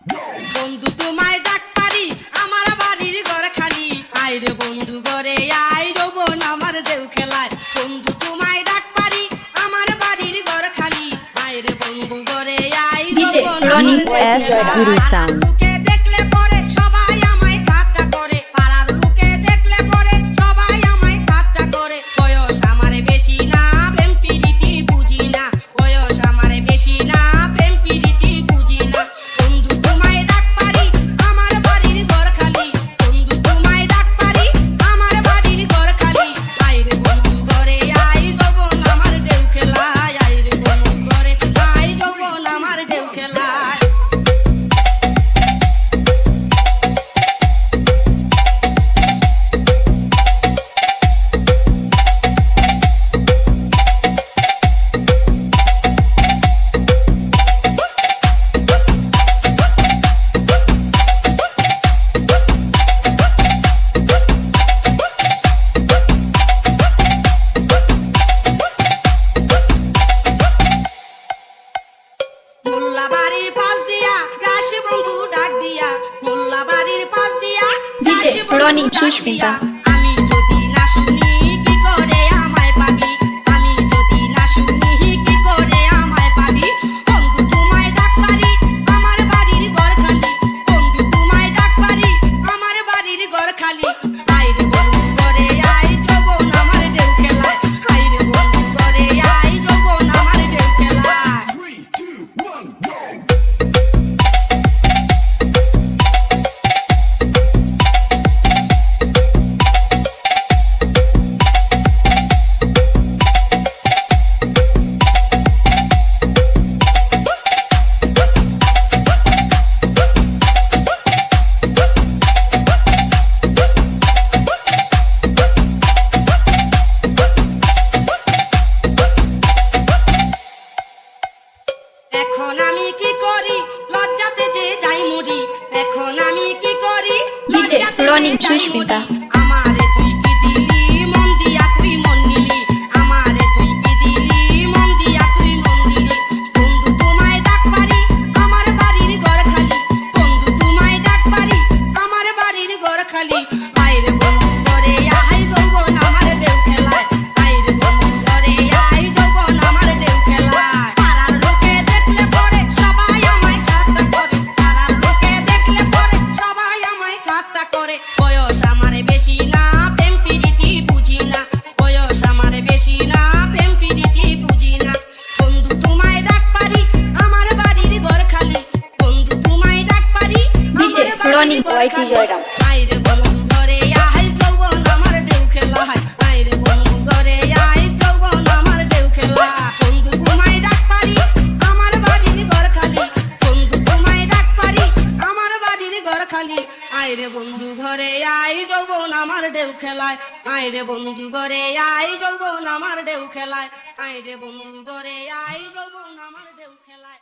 বন্ধু তোমায় ডাক পারি আমার বাড়ির ঘর খালি আয় রে বন্ধু ঘরে আয় যৌবন আমার ঢেউ খেলায় বন্ধু তোমায় ডাক পারি আমার বাড়ির ঘর খালি আয় রে বন্ধু ঘরে আয় যৌবন running as Guru sound. লোকে দেখলে পরে সবাই আমায় ঠাট্টা করে পাড়ার লোকে দেখলে পরে সবাই আমায় ঠাট্টা করে বয়স আমার বেশি না প্রেম প্রীতি বুঝি না বয়স আমার বেশি না প্রেম প্রীতি বুঝি না বন্ধু তোমায় ডাক পারি আমার বাড়ির ঘর খালি বন্ধু তোমায় ডাক পারি আমার বাড়ির ঘর খালি আয় রে বন্ধু ঘরে আয় যৌবন আমার ঢেউ খেলায় আয় রে বন্ধু ঘরে আয় যৌবন আমার ঢেউ খেলায় মোল্লা বাড়ির পাশ দিয়া গাছ বন্ধু ডাক দিয়া মোল্লা বাড়ির পাশ দিয়া DJ গাছ বন্ধু Ronnie ডাক সুস্মিতা। দিয়া। আমি যদি না শুনি কি করে আমায় পাবি আমি যদি না শুনি কি করে আমায় পাবি বন্ধু তোমায় ডাক পারি আমার বাড়ির ঘর খালি বন্ধু তোমায় ডাক পারি আমার বাড়ির ঘর খালি আয় রে বন্ধু ঘরে আয় যৌবন আমার ঢেউ খেলায় আয় রে বন্ধু ঘরে আয় যৌবন আমার ঢেউ খেলায় এখন আমি কি করি লজ্জাতে যে যাই মরি এখন আমি কি করি DJ লজ্জাতে যে Ronnie যাই সুস্মিতা। মরি। আমারে তুই কি দিলি মন দিয়া তুই মন নিলি আমারে তুই কি দিলি মন দিয়া তুই মন নিলি বন্ধু তোমায় ডাক পারি আমার বাড়ির ঘর খালি বন্ধু তোমায় ডাক পারি আমার বাড়ির ঘর খালি আয় রে বন্ধু ঘরে আয় যৌবন আমার ঢেউ খেলায় আয় রে বন্ধু ঘরে আয় যৌবন আমার ঢেউ খেলায় পাড়ার লোকে দেখলে পরে সবাই আমায় ঠাট্টা করে পাড়ার লোকে দেখলে পরে সবাই আমায় ঠাট্টা করে বয়স আমার বেশি না প্রেম প্রীতি বুঝি না বয়স আমার বেশি না প্রেম প্রীতি বুঝি না বন্ধু তোমায় ডাক পারি আমার বাড়ির ঘর খালি বন্ধু তোমায় ডাক পারি DJ আমার বাড়ির Ronnie ঘর YT খালি। জয়রাম। আয় রে বন্ধু ঘরে আয় যৌবন আমার ঢেউ খেলায় আয় রে বন্ধু ঘরে আয় যৌবন আমার ঢেউ খেলা বন্ধু তোমায় ডাক পারি আমার বাড়ির ঘর খালি বন্ধু তোমায় ডাক পারি আমার বাড়ির ঘর খালি আয় রে বন্ধু ঘরে আয় যৌবন আমার ঢেউ খেলায় আয় রে বন্ধু ঘরে আয় যৌবন আমার ঢেউ খেলায় আয় রে বন্ধু ঘরে আয় যৌবন আমার ঢেউ খেলায়